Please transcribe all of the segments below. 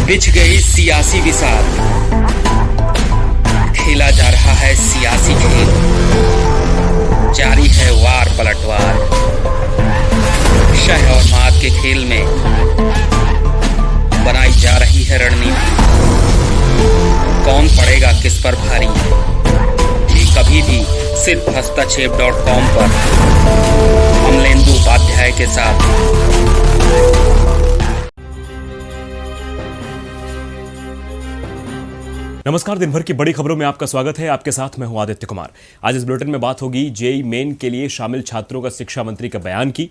बिछ गई सियासी विसात, खेला जा रहा है सियासी खेल, जारी है वार पलटवार। शह और मात के खेल में बनाई जा रही है रणनीति। कौन पड़ेगा किस पर भारी, ये कभी भी सिर्फ हस्तक्षेप.com पर अमलेंदु उपाध्याय के साथ। नमस्कार, दिन भर की बड़ी खबरों में आपका स्वागत है। आपके साथ मैं हूं आदित्य कुमार। आज इस बुलेटिन में बात होगी जेईई मेन के लिए शामिल छात्रों का शिक्षा मंत्री का बयान की,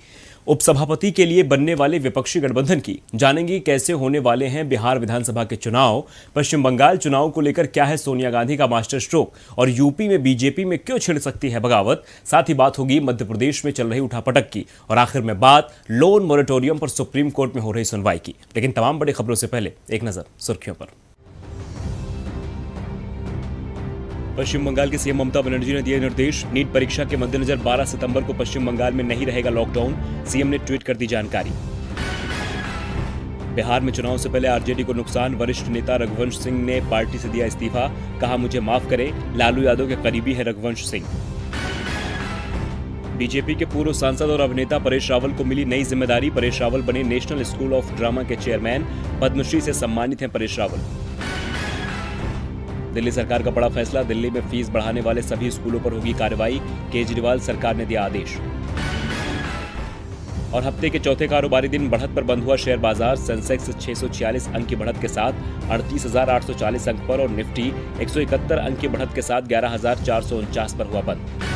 उपसभापति के लिए बनने वाले विपक्षी गठबंधन की, जानेंगे कैसे होने वाले हैं बिहार विधानसभा के चुनाव, पश्चिम बंगाल चुनाव को लेकर क्या है सोनिया गांधी का मास्टर स्ट्रोक और यूपी में बीजेपी में क्यों छिड़ सकती है बगावत। साथ ही बात होगी मध्य प्रदेश में चल रही उठापटक की और आखिर में बात लोन मोरेटोरियम पर सुप्रीम कोर्ट में हो रही सुनवाई की। लेकिन तमाम बड़ी खबरों से पहले एक नजर सुर्खियों पर। पश्चिम बंगाल के सीएम ममता बनर्जी ने दिए निर्देश, नीट परीक्षा के मद्देनजर 12 सितंबर को पश्चिम बंगाल में नहीं रहेगा लॉकडाउन, सीएम ने ट्वीट कर दी जानकारी। बिहार में चुनाव से पहले आरजेडी को नुकसान, वरिष्ठ नेता रघुवंश सिंह ने पार्टी से दिया इस्तीफा, कहा मुझे माफ करें, लालू यादव के करीबी है रघुवंश सिंह। बीजेपी के पूर्व सांसद और अभिनेता परेश रावल को मिली नई जिम्मेदारी, परेश रावल बने नेशनल स्कूल ऑफ ड्रामा के चेयरमैन, पद्मश्री से सम्मानित हैं परेश रावल। दिल्ली सरकार का बड़ा फैसला, दिल्ली में फीस बढ़ाने वाले सभी स्कूलों पर होगी कार्रवाई, केजरीवाल सरकार ने दिया आदेश। और हफ्ते के चौथे कारोबारी दिन बढ़त पर बंद हुआ शेयर बाजार, सेंसेक्स 646 अंक की बढ़त के साथ 38,840 अंक पर और निफ्टी 171 अंक की बढ़त के साथ 11,449 पर हुआ बंद।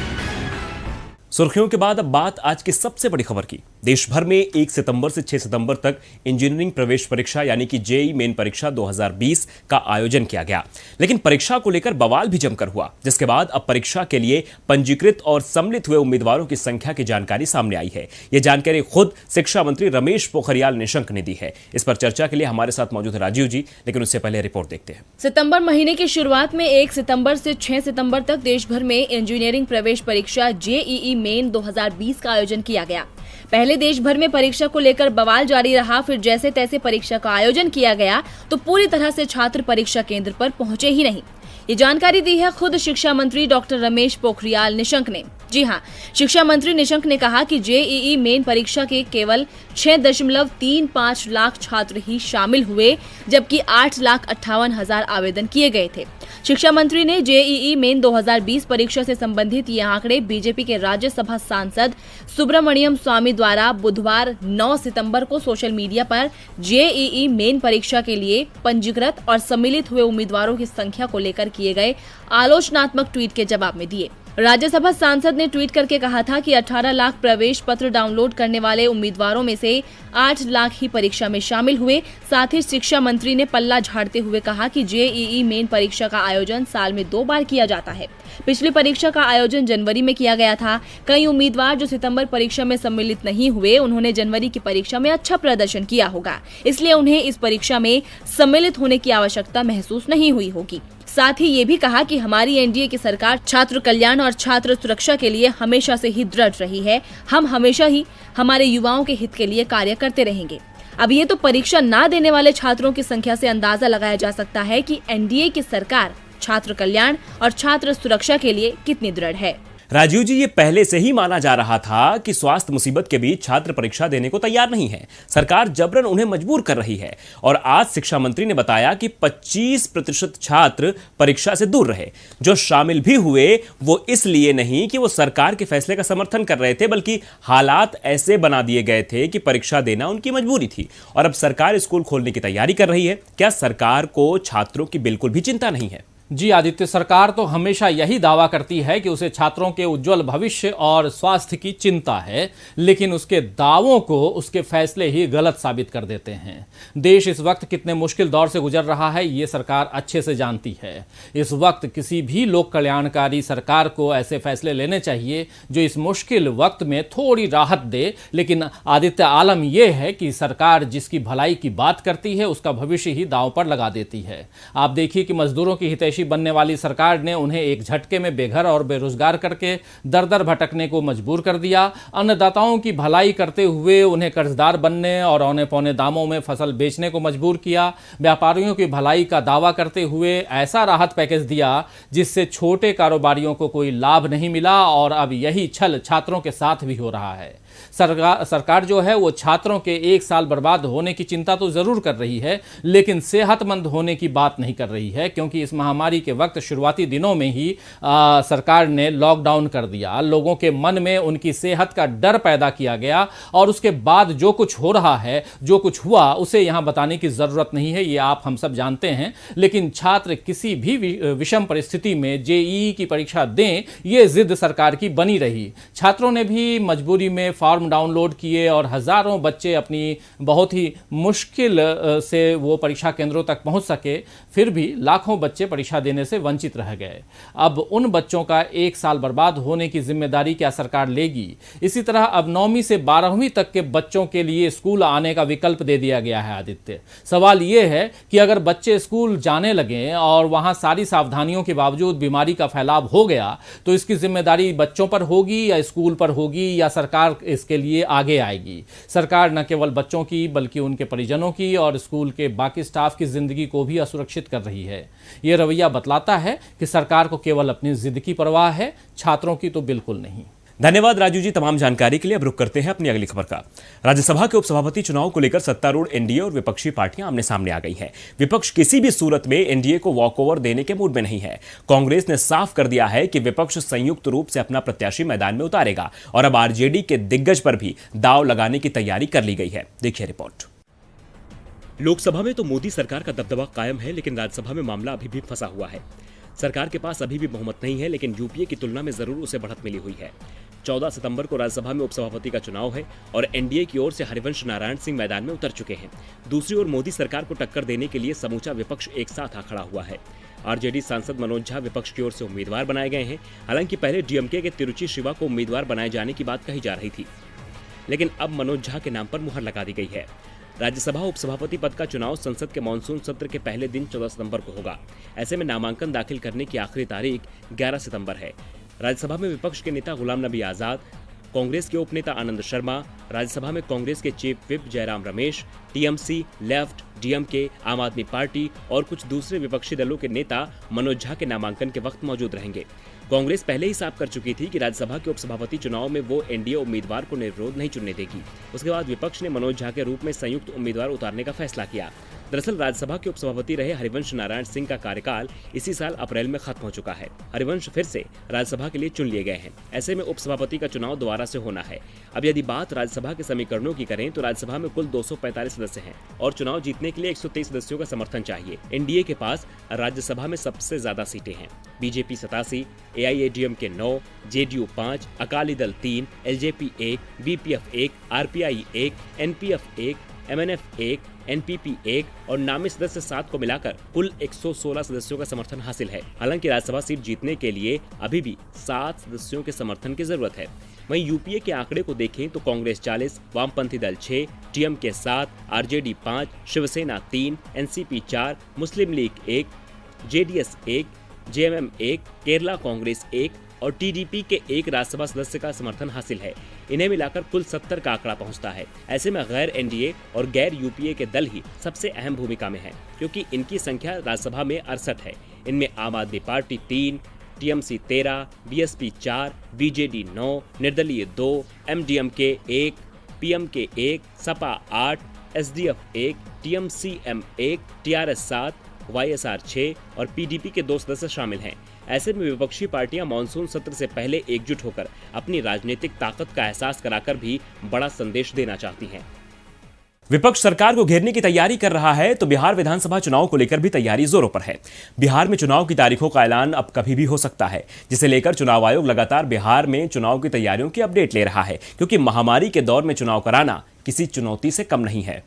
सुर्खियों के बाद अब बात आज की सबसे बड़ी खबर की। देश भर में 1 सितंबर से 6 सितंबर तक इंजीनियरिंग प्रवेश परीक्षा यानी कि जेईई मेन परीक्षा 2020 का आयोजन किया गया। लेकिन परीक्षा को लेकर बवाल भी जमकर हुआ, जिसके बाद अब परीक्षा के लिए पंजीकृत और सम्मिलित हुए उम्मीदवारों की संख्या की जानकारी सामने आई है। यह जानकारी खुद शिक्षा मंत्री रमेश पोखरियाल निशंक ने दी है। इस पर चर्चा के लिए हमारे साथ मौजूद है राजीव जी, लेकिन उससे पहले रिपोर्ट देखते हैं। सितंबर महीने की शुरुआत में 1 सितंबर से 6 सितंबर तक देश भर में इंजीनियरिंग प्रवेश परीक्षा जेईई मेन 2020 का आयोजन किया गया। पहले देश भर में परीक्षा को लेकर बवाल जारी रहा, फिर जैसे तैसे परीक्षा का आयोजन किया गया तो पूरी तरह से छात्र परीक्षा केंद्र पर पहुंचे ही नहीं। ये जानकारी दी है खुद शिक्षा मंत्री डॉक्टर रमेश पोखरियाल निशंक ने। जी हां, शिक्षा मंत्री निशंक ने कहा कि जेईई मेन परीक्षा के केवल 6.35 लाख छात्र ही शामिल हुए, जबकि 8,58,000 आवेदन किए गए थे। शिक्षा मंत्री ने जेईई मेन 2020 परीक्षा से संबंधित ये आंकड़े बीजेपी के राज्यसभा सांसद सुब्रमण्यम स्वामी द्वारा बुधवार 9 सितंबर को सोशल मीडिया पर जेईई मेन परीक्षा के लिए पंजीकृत और सम्मिलित हुए उम्मीदवारों की संख्या को लेकर किए गए आलोचनात्मक ट्वीट के जवाब में दिए। राज्यसभा सांसद ने ट्वीट करके कहा था कि 18 लाख प्रवेश पत्र डाउनलोड करने वाले उम्मीदवारों में से 8 लाख ही परीक्षा में शामिल हुए। साथ ही शिक्षा मंत्री ने पल्ला झाड़ते हुए कहा कि जेईई मेन परीक्षा का आयोजन साल में 2 बार किया जाता है। पिछली परीक्षा का आयोजन जनवरी में किया गया था। कई उम्मीदवार जो सितंबर परीक्षा में सम्मिलित नहीं हुए, उन्होंने जनवरी की परीक्षा में अच्छा प्रदर्शन किया होगा, इसलिए उन्हें इस परीक्षा में सम्मिलित होने की आवश्यकता महसूस नहीं हुई होगी। साथ ही ये भी कहा कि हमारी एनडीए की सरकार छात्र कल्याण और छात्र सुरक्षा के लिए हमेशा से ही दृढ़ रही है। हम हमेशा ही हमारे युवाओं के हित के लिए कार्य करते रहेंगे। अब ये तो परीक्षा ना देने वाले छात्रों की संख्या से अंदाजा लगाया जा सकता है कि एनडीए की सरकार छात्र कल्याण और छात्र सुरक्षा के लिए कितनी दृढ़ है। राजीव जी, ये पहले से ही माना जा रहा था कि स्वास्थ्य मुसीबत के बीच छात्र परीक्षा देने को तैयार नहीं है। सरकार जबरन उन्हें मजबूर कर रही है और आज शिक्षा मंत्री ने बताया कि 25% छात्र परीक्षा से दूर रहे। जो शामिल भी हुए वो इसलिए नहीं कि वो सरकार के फैसले का समर्थन कर रहे थे, बल्कि हालात ऐसे बना दिए गए थे कि परीक्षा देना उनकी मजबूरी थी। और अब सरकार स्कूल खोलने की तैयारी कर रही है। क्या सरकार को छात्रों की बिल्कुल भी चिंता नहीं है? जी आदित्य, सरकार तो हमेशा यही दावा करती है कि उसे छात्रों के उज्जवल भविष्य और स्वास्थ्य की चिंता है, लेकिन उसके दावों को उसके फैसले ही गलत साबित कर देते हैं। देश इस वक्त कितने मुश्किल दौर से गुजर रहा है, ये सरकार अच्छे से जानती है। इस वक्त किसी भी लोक कल्याणकारी सरकार को ऐसे फैसले लेने चाहिए जो इस मुश्किल वक्त में थोड़ी राहत दे। लेकिन आदित्य, आलम यह है कि सरकार जिसकी भलाई की बात करती है उसका भविष्य ही दांव पर लगा देती है। आप देखिए कि मजदूरों की हितैषी प्रत्याशी बनने वाली सरकार ने उन्हें एक झटके में बेघर और बेरोजगार करके दर दर भटकने को मजबूर कर दिया। अन्नदाताओं की भलाई करते हुए उन्हें कर्जदार बनने और औने पौने दामों में फसल बेचने को मजबूर किया। व्यापारियों की भलाई का दावा करते हुए ऐसा राहत पैकेज दिया जिससे छोटे कारोबारियों को कोई लाभ नहीं मिला और अब यही छल छात्रों के साथ भी हो रहा है। सरकार जो है वो छात्रों के एक साल बर्बाद होने की चिंता तो जरूर कर रही है, लेकिन सेहतमंद होने की बात नहीं कर रही है, क्योंकि इस महामारी के वक्त शुरुआती दिनों में ही सरकार ने लॉकडाउन कर दिया। लोगों के मन में उनकी सेहत का डर पैदा किया गया और उसके बाद जो कुछ हो रहा है, जो कुछ हुआ, उसे यहां बताने की जरूरत नहीं है, ये आप हम सब जानते हैं। लेकिन छात्र किसी भी विषम परिस्थिति में जेईई की परीक्षा दें, ये जिद सरकार की बनी रही। छात्रों ने भी मजबूरी में फॉर्म डाउनलोड किए और हजारों बच्चे अपनी बहुत ही मुश्किल से वो परीक्षा केंद्रों तक पहुंच सके, फिर भी लाखों बच्चे परीक्षा देने से वंचित रह गए। अब उन बच्चों का एक साल बर्बाद होने की जिम्मेदारी क्या सरकार लेगी? इसी तरह अब 9वीं से 12वीं तक के बच्चों के लिए स्कूल आने का विकल्प दे दिया गया है। आदित्य, सवाल ये है कि अगर बच्चे स्कूल जाने लगे और वहां सारी सावधानियों के बावजूद बीमारी का फैलाव हो गया, तो इसकी जिम्मेदारी बच्चों पर होगी या स्कूल पर होगी या सरकार इसके लिए आगे आएगी? सरकार न केवल बच्चों की बल्कि उनके परिजनों की और स्कूल के बाकी स्टाफ की जिंदगी को भी असुरक्षित कर रही है। यह रवैया बतलाता है कि सरकार को केवल अपनी जिद की परवाह है, छात्रों की तो बिल्कुल नहीं। धन्यवाद राजू जी तमाम जानकारी के लिए। अब रुक करते हैं अपनी अगली खबर का। राज्यसभा के उपसभापति चुनाव को लेकर सत्तारूढ़ एनडीए और विपक्षी पार्टियां आमने सामने आ गई हैं। विपक्ष किसी भी सूरत में एनडीए को वॉकओवर देने के मूड में नहीं है। कांग्रेस ने साफ कर दिया है कि विपक्ष संयुक्त रूप से अपना प्रत्याशी मैदान में उतारेगा और अब आरजेडी के दिग्गज पर भी दांव लगाने की तैयारी कर ली गई है। देखिए रिपोर्ट। लोकसभा में तो मोदी सरकार का दबदबा कायम है, लेकिन राज्यसभा में मामला अभी भी फंसा हुआ है। सरकार के पास अभी भी बहुमत नहीं है, लेकिन यूपीए की तुलना में जरूर उसे बढ़त मिली हुई है। 14 सितंबर को राज्यसभा में उपसभापति का चुनाव है और एनडीए की ओर से हरिवंश नारायण सिंह मैदान में उतर चुके हैं। दूसरी ओर मोदी सरकार को टक्कर देने के लिए समूचा विपक्ष एक साथ आ खड़ा हुआ है। आरजेडी सांसद मनोज झा विपक्ष की ओर से उम्मीदवार बनाए गए हैं। हालांकि पहले डीएमके के तिरुचि शिवा को उम्मीदवार बनाए जाने की बात कही जा रही थी, लेकिन अब मनोज झा के नाम पर मुहर लगा दी गई है। राज्यसभा उपसभापति पद का चुनाव संसद के मानसून सत्र के पहले दिन 14 सितंबर को होगा। ऐसे में नामांकन दाखिल करने की आखिरी तारीख 11 सितंबर है। राज्यसभा में विपक्ष के नेता गुलाम नबी आजाद, कांग्रेस के उपनेता आनंद शर्मा, राज्यसभा में कांग्रेस के chief whip Jairam Ramesh, TMC, left, DMK, आम आदमी पार्टी और कुछ दूसरे विपक्षी दलों के नेता मनोज झा के नामांकन के वक्त मौजूद रहेंगे। कांग्रेस पहले ही साफ कर चुकी थी कि राज्यसभा के उपसभापति चुनाव में वो एनडीए उम्मीदवार को निर्विरोध नहीं चुनने देगी। उसके बाद विपक्ष ने मनोज झा के रूप में संयुक्त उम्मीदवार उतारने का फैसला किया। दरअसल राज्यसभा के उपसभापति रहे हरिवंश नारायण सिंह का कार्यकाल इसी साल अप्रैल में खत्म हो चुका है। हरिवंश फिर से राज्यसभा के लिए चुन लिए गए हैं। ऐसे में उपसभापति का चुनाव दोबारा से होना है। अब यदि बात राज्यसभा के समीकरणों की करें तो राज्यसभा में कुल 245 सदस्य हैं और चुनाव जीतने के लिए 123 सदस्यों का समर्थन चाहिए। एनडीए के पास राज्यसभा में सबसे ज्यादा सीटें हैं। BJP 87, AIADMK 9, JDU 5, Akali Dal 3, LJP 1, BPF 1, RPI 1, NPF 1, MNF 1, NPP 1 और नामी सदस्य 7 को मिलाकर कुल 116 सदस्यों का समर्थन हासिल है। हालांकि राज्यसभा सीट जीतने के लिए अभी भी 7 सदस्यों के समर्थन की जरूरत है। वहीं यूपीए के आंकड़े को देखें तो कांग्रेस 40, वामपंथी दल 6, DMK 7, RJD 5, Shiv Sena 3, NCP 4, Muslim League 1, JDS 1, JMM 1, Kerala Congress 1 और टीडीपी के 1 राज्यसभा सदस्य का समर्थन हासिल है। इन्हें मिलाकर कुल 70 का आंकड़ा पहुंचता है। ऐसे में गैर एनडीए और गैर यूपीए के दल ही सबसे अहम भूमिका में हैं, क्योंकि इनकी संख्या राज्यसभा में 68 है। इनमें आम आदमी पार्टी 3, टीएमसी 13, बीएसपी 4, बीजेडी 9, निर्दलीय 2, MDMK 1, PMK 1, Sapa 8, SDF 1, टीएमसीएम 1, TRS 7, YSR 6 और पीडीपी के 2 सदस्य शामिल हैं। ऐसे में विपक्षी पार्टियां मानसून सत्र से पहले एकजुट होकर अपनी राजनीतिक ताकत का एहसास कराकर भी बड़ा संदेश देना चाहती हैं। विपक्ष सरकार को घेरने की तैयारी कर रहा है तो बिहार विधानसभा चुनाव को लेकर भी तैयारी जोरों पर है। बिहार में चुनाव की तारीखों का ऐलान अब कभी भी हो सकता है, जिसे लेकर चुनाव आयोग लगातार बिहार में चुनाव की तैयारियों की अपडेट ले रहा है, क्योंकि महामारी के दौर में चुनाव कराना किसी चुनौती से कम नहीं है।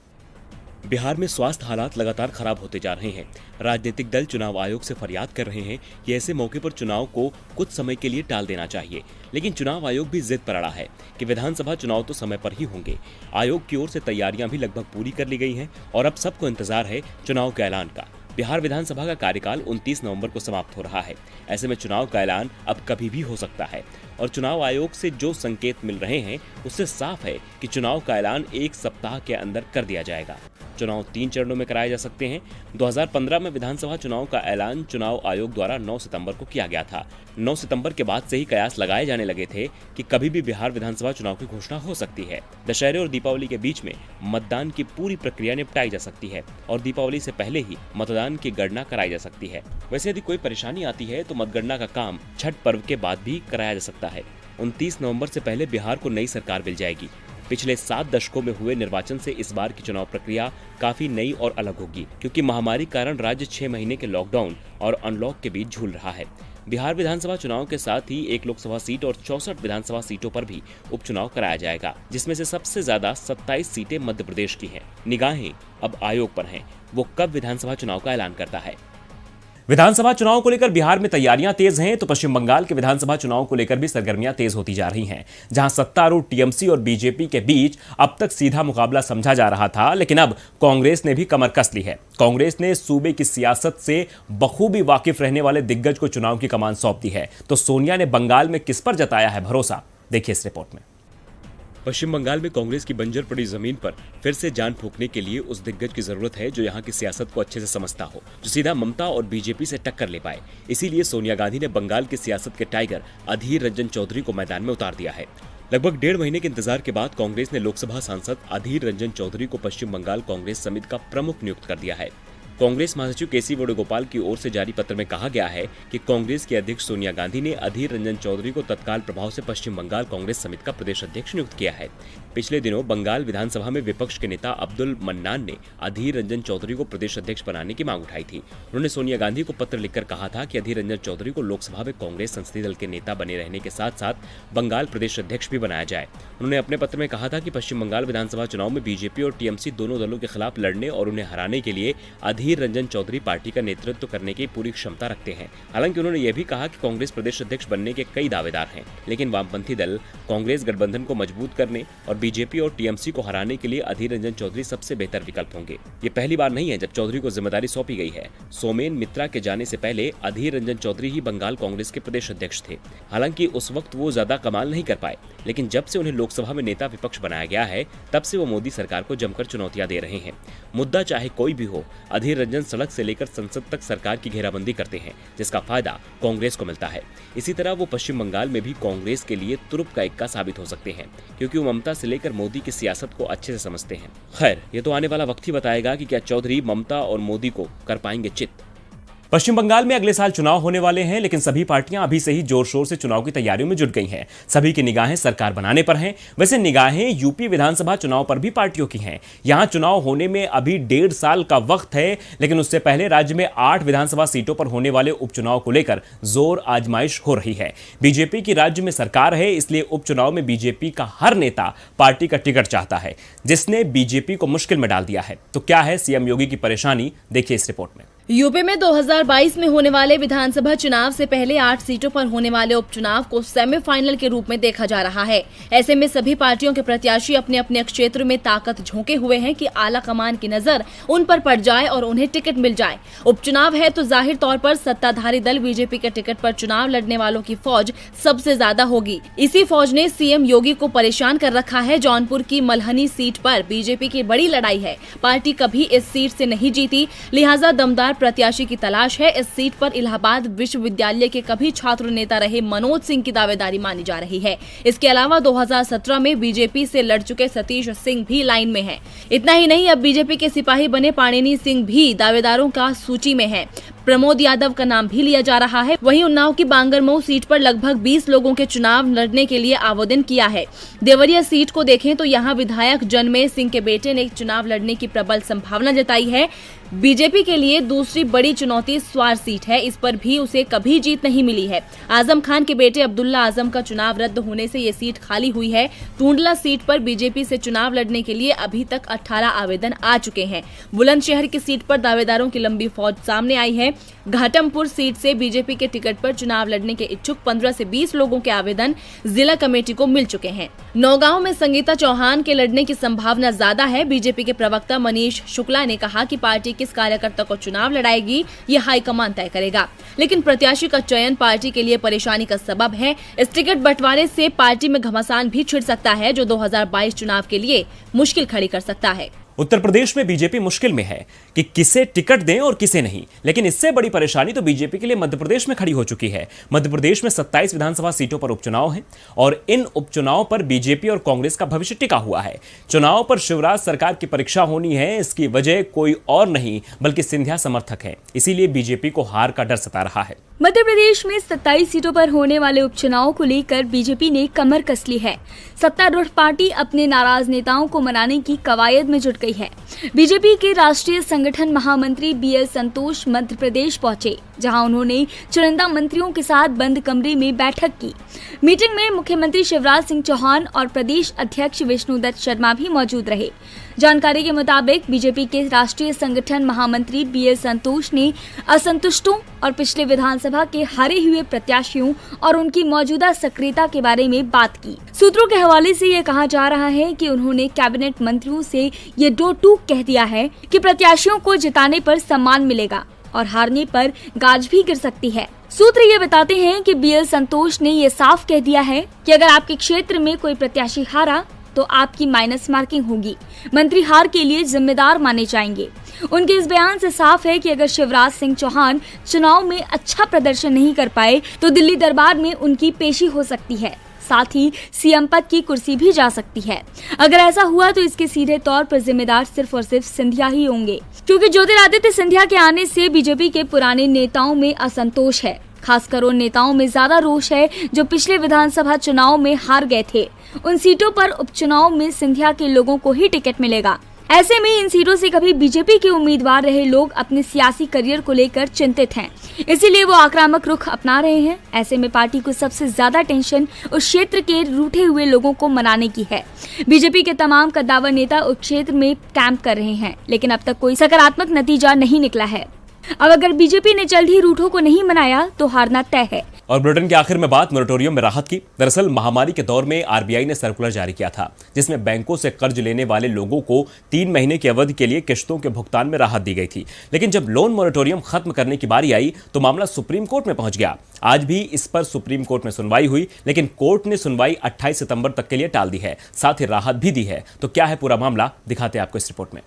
बिहार में स्वास्थ्य हालात लगातार खराब होते जा रहे हैं। राजनीतिक दल चुनाव आयोग से फरियाद कर रहे हैं कि ऐसे मौके पर चुनाव को कुछ समय के लिए टाल देना चाहिए, लेकिन चुनाव आयोग भी जिद पर अड़ा है कि विधानसभा चुनाव तो समय पर ही होंगे। आयोग की ओर से तैयारियां भी लगभग पूरी कर ली गई हैं और अब सबको इंतजार है चुनाव के ऐलान का। बिहार विधानसभा का कार्यकाल 29 नवंबर को समाप्त हो रहा है। ऐसे में चुनाव का ऐलान अब कभी भी हो सकता है और चुनाव आयोग से जो संकेत मिल रहे हैं उससे साफ है कि चुनाव का ऐलान 1 सप्ताह के अंदर कर दिया जाएगा। चुनाव 3 चरणों में कराए जा सकते हैं। 2015 में विधानसभा चुनाव का ऐलान चुनाव आयोग द्वारा 9 सितंबर को किया गया था। 9 सितंबर के बाद से ही कयास लगाए जाने लगे थे कि कभी भी बिहार विधानसभा चुनाव की घोषणा हो सकती है। दशहरे और दीपावली के बीच में मतदान की पूरी प्रक्रिया निपटाई जा सकती है और दीपावली से पहले ही मतदान की गणना कराई जा सकती है। वैसे यदि कोई परेशानी आती है तो मतगणना का काम छठ पर्व के बाद भी कराया जा सकता है। 29 नवंबर से पहले बिहार को नई सरकार मिल जाएगी। पिछले 7 दशकों में हुए निर्वाचन से इस बार की चुनाव प्रक्रिया काफी नई और अलग होगी, क्योंकि महामारी कारण राज्य 6 महीने के लॉकडाउन और अनलॉक के बीच झूल रहा है। बिहार विधानसभा चुनाव के साथ ही 1 लोकसभा सीट और 64 विधानसभा सीटों पर भी उपचुनाव कराया जाएगा, जिसमें से सबसे ज्यादा 27 सीटें मध्य प्रदेश की हैं। निगाहें अब आयोग पर हैं, वो कब विधानसभा चुनाव का ऐलान करता है। विधानसभा चुनाव को लेकर बिहार में तैयारियां तेज हैं तो पश्चिम बंगाल के विधानसभा चुनाव को लेकर भी सरगर्मियां तेज होती जा रही हैं। जहां सत्तारूढ़ टीएमसी और बीजेपी के बीच अब तक सीधा मुकाबला समझा जा रहा था, लेकिन अब कांग्रेस ने भी कमर कस ली है। कांग्रेस ने सूबे की सियासत से बखूबी वाकिफ रहने वाले दिग्गज को चुनाव की कमान सौंप दी है। तो सोनिया ने बंगाल में किस पर जताया है भरोसा, देखिए इस रिपोर्ट में। पश्चिम बंगाल में कांग्रेस की बंजर पड़ी जमीन पर फिर से जान फूंकने के लिए उस दिग्गज की जरूरत है जो यहाँ की सियासत को अच्छे से समझता हो, जो सीधा ममता और बीजेपी से टक्कर ले पाए। इसीलिए सोनिया गांधी ने बंगाल की सियासत के टाइगर अधीर रंजन चौधरी को मैदान में उतार दिया है। लगभग 1.5 महीने के इंतजार के बाद कांग्रेस ने लोकसभा सांसद अधीर रंजन चौधरी को पश्चिम बंगाल कांग्रेस समिति का प्रमुख नियुक्त कर दिया है। कांग्रेस महासचिव केसी वेणुगोपाल की ओर से जारी पत्र में कहा गया है कि कांग्रेस के अध्यक्ष सोनिया गांधी ने अधीर रंजन चौधरी को तत्काल प्रभाव से पश्चिम बंगाल कांग्रेस समिति का प्रदेश अध्यक्ष नियुक्त किया है। पिछले दिनों बंगाल विधानसभा में विपक्ष के नेता अब्दुल मन्नान ने अधीर रंजन चौधरी को प्रदेश अध्यक्ष बनाने की मांग उठाई थी। उन्होंने सोनिया गांधी को पत्र लिखकर कहा था कि अधीर रंजन चौधरी को लोकसभा में कांग्रेस संसदीय दल के नेता बने रहने के साथ साथ बंगाल प्रदेश अध्यक्ष भी बनाया जाए। उन्होंने अपने पत्र में कहा था कि पश्चिम बंगाल विधानसभा चुनाव में बीजेपी और टीएमसी दोनों दलों के खिलाफ लड़ने और उन्हें हराने के लिए अधीर रंजन चौधरी पार्टी का नेतृत्व करने की पूरी क्षमता रखते हैं। हालांकि उन्होंने यह भी कहा कि कांग्रेस प्रदेश अध्यक्ष बनने के कई दावेदार हैं, लेकिन वामपंथी दल कांग्रेस गठबंधन को मजबूत करने और बीजेपी और टीएमसी को हराने के लिए अधीर रंजन चौधरी सबसे बेहतर विकल्प होंगे। ये पहली बार नहीं है जब चौधरी को जिम्मेदारी सौंपी गई है। सोमेन मित्रा के जाने से पहले अधीर रंजन चौधरी ही बंगाल कांग्रेस के प्रदेश अध्यक्ष थे। हालांकि उस वक्त वो ज्यादा कमाल नहीं कर पाए, लेकिन जब से उन्हें लोकसभा में नेता विपक्ष बनाया गया है तब से वो मोदी सरकार को जमकर चुनौतियां दे रहे हैं। मुद्दा चाहे कोई भी हो, अधीर रंजन सड़क से लेकर संसद तक सरकार की घेराबंदी करते हैं, जिसका फायदा कांग्रेस को मिलता है। इसी तरह वो पश्चिम बंगाल में भी कांग्रेस के लिए तुरुप का इक्का साबित हो सकते हैं, क्योंकि वो ममता से लेकर मोदी की सियासत को अच्छे से समझते हैं। खैर, ये तो आने वाला वक्त ही बताएगा कि क्या चौधरी ममता और मोदी को कर पाएंगे चित। पश्चिम बंगाल में अगले साल चुनाव होने वाले हैं, लेकिन सभी पार्टियां अभी से ही जोर शोर से चुनाव की तैयारियों में जुट गई हैं। सभी की निगाहें सरकार बनाने पर हैं। वैसे निगाहें यूपी विधानसभा चुनाव पर भी पार्टियों की हैं। यहां चुनाव होने में अभी 1.5 साल का वक्त है, लेकिन उससे पहले राज्य में 8 विधानसभा सीटों पर होने वाले उपचुनाव को लेकर जोर आजमाइश हो रही है। बीजेपी की राज्य में सरकार है, इसलिए उपचुनाव में बीजेपी का हर नेता पार्टी का टिकट चाहता है, जिसने बीजेपी को मुश्किल में डाल दिया है। तो क्या है सीएम योगी की परेशानी, देखिए इस रिपोर्ट में। यूपी में 2022 में होने वाले विधानसभा चुनाव से पहले 8 सीटों पर होने वाले उपचुनाव को सेमीफाइनल के रूप में देखा जा रहा है। ऐसे में सभी पार्टियों के प्रत्याशी अपने अपने क्षेत्र में ताकत झोंके हुए हैं कि आला कमान की नजर उन पर पड़ जाए और उन्हें टिकट मिल जाए। उपचुनाव है तो जाहिर तौर पर सत्ताधारी दल बीजेपी के टिकट पर चुनाव लड़ने वालों की फौज सबसे ज्यादा होगी। इसी फौज ने सीएम योगी को परेशान कर रखा है। जौनपुर की मलहनी सीट पर बीजेपी की बड़ी लड़ाई है। पार्टी कभी इस सीट से नहीं जीती, लिहाजा दमदार प्रत्याशी की तलाश है। इस सीट पर इलाहाबाद विश्वविद्यालय के कभी छात्र नेता रहे मनोज सिंह की दावेदारी मानी जा रही है। इसके अलावा 2017 में बीजेपी से लड़ चुके सतीश सिंह भी लाइन में हैं। इतना ही नहीं, अब बीजेपी के सिपाही बने पाणिनी सिंह भी दावेदारों का सूची में है। प्रमोद यादव का नाम भी लिया जा रहा है। वहीं उन्नाव की बांगरमऊ सीट पर लगभग 20 लोगों के चुनाव लड़ने के लिए आवेदन किया है। देवरिया सीट को देखें तो यहां विधायक जनमेय सिंह के बेटे ने चुनाव लड़ने की प्रबल संभावना जताई है। बीजेपी के लिए दूसरी बड़ी चुनौती स्वार सीट है। इस पर भी उसे कभी जीत नहीं मिली है। आजम खान के बेटे अब्दुल्ला आजम का चुनाव रद्द होने से ये सीट खाली हुई है। टूंडला सीट पर बीजेपी से चुनाव लड़ने के लिए अभी तक 18 आवेदन आ चुके हैं। बुलंदशहर की सीट पर दावेदारों की लंबी फौज सामने आई है। घाटमपुर सीट से बीजेपी के टिकट पर चुनाव लड़ने के इच्छुक 15 से 20 लोगों के आवेदन जिला कमेटी को मिल चुके हैं। नौगांव में संगीता चौहान के लड़ने की संभावना ज्यादा है। बीजेपी के प्रवक्ता मनीष शुक्ला ने कहा कि पार्टी किस कार्यकर्ता को चुनाव लड़ाएगी ये हाईकमान तय करेगा। लेकिन प्रत्याशी का चयन पार्टी के लिए परेशानी का सबब है। इस टिकट बंटवारे से पार्टी में घमासान भी छिड़ सकता है, जो 2022 चुनाव के लिए मुश्किल खड़ी कर सकता है। उत्तर प्रदेश में बीजेपी मुश्किल में है कि किसे टिकट दें और किसे नहीं, लेकिन इससे बड़ी परेशानी तो बीजेपी के लिए मध्य प्रदेश में खड़ी हो चुकी है। मध्य प्रदेश में 27 विधानसभा सीटों पर उपचुनाव हैं और इन उपचुनाव पर बीजेपी और कांग्रेस का भविष्य टिका हुआ है। चुनाव पर शिवराज सरकार की परीक्षा होनी है, इसकी वजह कोई और नहीं बल्कि सिंधिया समर्थक है। इसीलिए बीजेपी को हार का डर सता रहा है। मध्य प्रदेश में 27 सीटों पर होने वाले उपचुनाव को लेकर बीजेपी ने कमर कस ली है। सत्तारूढ़ पार्टी अपने नाराज नेताओं को मनाने की कवायद में जुट गई है। बीजेपी के राष्ट्रीय संगठन महामंत्री BL संतोष मध्य प्रदेश पहुंचे, जहां उन्होंने चुनिंदा मंत्रियों के साथ बंद कमरे में बैठक की। मीटिंग में मुख्यमंत्री शिवराज सिंह चौहान और प्रदेश अध्यक्ष विष्णुदत्त शर्मा भी मौजूद रहे। जानकारी के मुताबिक बीजेपी के राष्ट्रीय संगठन महामंत्री BL संतोष ने असंतुष्टों और पिछले विधानसभा के हारे हुए प्रत्याशियों और उनकी मौजूदा सक्रियता के बारे में बात की। सूत्रों के हवाले से ये कहा जा रहा है कि उन्होंने कैबिनेट मंत्रियों से ये दो टूक कह दिया है कि प्रत्याशियों को जिताने पर सम्मान मिलेगा और हारने पर गाज भी गिर सकती है। सूत्र ये बताते हैं कि BL संतोष ने ये साफ कह दिया है कि अगर आपके क्षेत्र में कोई प्रत्याशी हारा तो आपकी माइनस मार्किंग होगी, मंत्री हार के लिए जिम्मेदार माने जाएंगे। उनके इस बयान से साफ है कि अगर शिवराज सिंह चौहान चुनाव में अच्छा प्रदर्शन नहीं कर पाए तो दिल्ली दरबार में उनकी पेशी हो सकती है, साथ ही CM पद की कुर्सी भी जा सकती है। अगर ऐसा हुआ तो इसके सीधे तौर पर जिम्मेदार सिर्फ और सिर्फ सिंधिया ही होंगे, क्योंकि ज्योतिरादित्य सिंधिया के आने से बीजेपी के पुराने नेताओं में असंतोष है। खासकर उन नेताओं में ज्यादा रोष है जो पिछले विधानसभा चुनाव में हार गए थे। उन सीटों पर उपचुनाव में सिंधिया के लोगों को ही टिकट मिलेगा। ऐसे में इन सीटों से कभी बीजेपी के उम्मीदवार रहे लोग अपने सियासी करियर को लेकर चिंतित हैं, इसीलिए वो आक्रामक रुख अपना रहे हैं। ऐसे में पार्टी को सबसे ज्यादा टेंशन उस क्षेत्र के रूठे हुए लोगों को मनाने की है। बीजेपी के तमाम कद्दावर नेता उस क्षेत्र में कैंप कर रहे हैं, लेकिन अब तक कोई सकारात्मक नतीजा नहीं निकला है। अब अगर बीजेपी ने जल्द ही रूठों को नहीं मनाया तो हारना तय है। और बुलेटिन के आखिर में बात मोरेटोरियम में राहत की। दरअसल महामारी के दौर में RBI ने सर्कुलर जारी किया था, जिसमें बैंकों से कर्ज लेने वाले लोगों को 3 महीने की अवधि के लिए किश्तों के भुगतान में राहत दी गई थी। लेकिन जब लोन मोरेटोरियम खत्म करने की बारी आई तो मामला सुप्रीम कोर्ट में पहुंच गया। आज भी इस पर सुप्रीम कोर्ट में सुनवाई हुई, लेकिन कोर्ट ने सुनवाई 28 सितंबर तक के लिए टाल दी है, साथ ही राहत भी दी है। तो क्या है पूरा मामला, दिखाते हैं आपको इस रिपोर्ट में।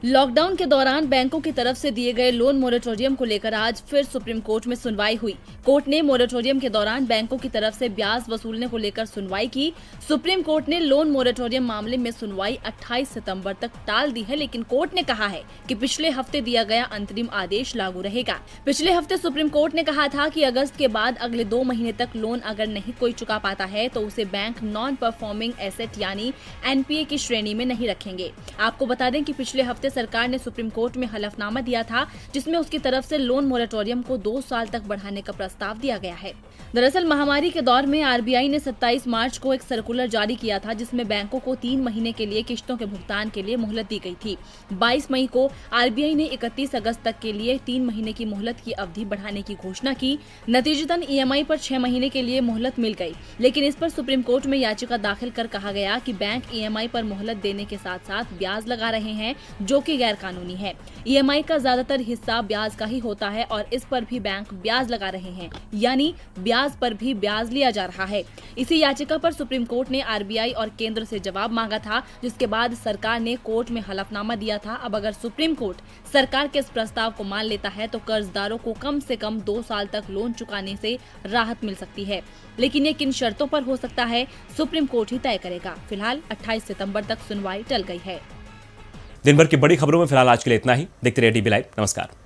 लॉकडाउन के दौरान बैंकों की तरफ से दिए गए लोन मोरेटोरियम को लेकर आज फिर सुप्रीम कोर्ट में सुनवाई हुई। कोर्ट ने मोरेटोरियम के दौरान बैंकों की तरफ से ब्याज वसूलने को लेकर सुनवाई की। सुप्रीम कोर्ट ने लोन मोरेटोरियम मामले में सुनवाई 28 सितंबर तक टाल दी है, लेकिन कोर्ट ने कहा है कि पिछले हफ्ते दिया गया अंतरिम आदेश लागू रहेगा। पिछले हफ्ते सुप्रीम कोर्ट ने कहा था कि अगस्त के बाद अगले 2 महीने तक लोन अगर नहीं कोई चुका पाता है तो उसे बैंक नॉन परफॉर्मिंग एसेट यानी NPA की श्रेणी में नहीं रखेंगे। आपको बता दें कि पिछले हफ्ते सरकार ने सुप्रीम कोर्ट में हलफनामा दिया था, जिसमें उसकी तरफ से लोन मोरेटोरियम को 2 साल तक बढ़ाने का प्रस्ताव दिया गया है। दरअसल महामारी के दौर में RBI ने 27 मार्च को एक सर्कुलर जारी किया था, जिसमें बैंकों को 3 महीने के लिए किश्तों के भुगतान के लिए मोहलत दी गई थी। 22 मई को RBI ने 31 अगस्त तक के लिए 3 महीने की मोहलत की अवधि बढ़ाने की घोषणा की। नतीजतन EMI पर 6 महीने के लिए मोहलत मिल गई, लेकिन इस पर सुप्रीम कोर्ट में याचिका दाखिल कर कहा गया कि बैंक EMI पर मोहलत देने के साथ साथ ब्याज लगा रहे हैं, जो कि गैर कानूनी है। EMI का ज्यादातर हिस्सा ब्याज का ही होता है और इस पर भी बैंक ब्याज लगा रहे हैं, यानी ब्याज पर भी ब्याज लिया जा रहा है। इसी याचिका पर सुप्रीम कोर्ट ने RBI और केंद्र से जवाब मांगा था, जिसके बाद सरकार ने कोर्ट में हलफनामा दिया था। अब अगर सुप्रीम कोर्ट सरकार के इस प्रस्ताव को मान लेता है तो कर्जदारों को कम से कम 2 साल तक लोन चुकाने से राहत मिल सकती है, लेकिन ये किन शर्तों पर हो सकता है सुप्रीम कोर्ट ही तय करेगा। फिलहाल 28 सितंबर तक सुनवाई टल गई है। दिन भर की बड़ी खबरों में फिलहाल आज के लिए इतना ही। देखते रहिए DB लाइव। नमस्कार।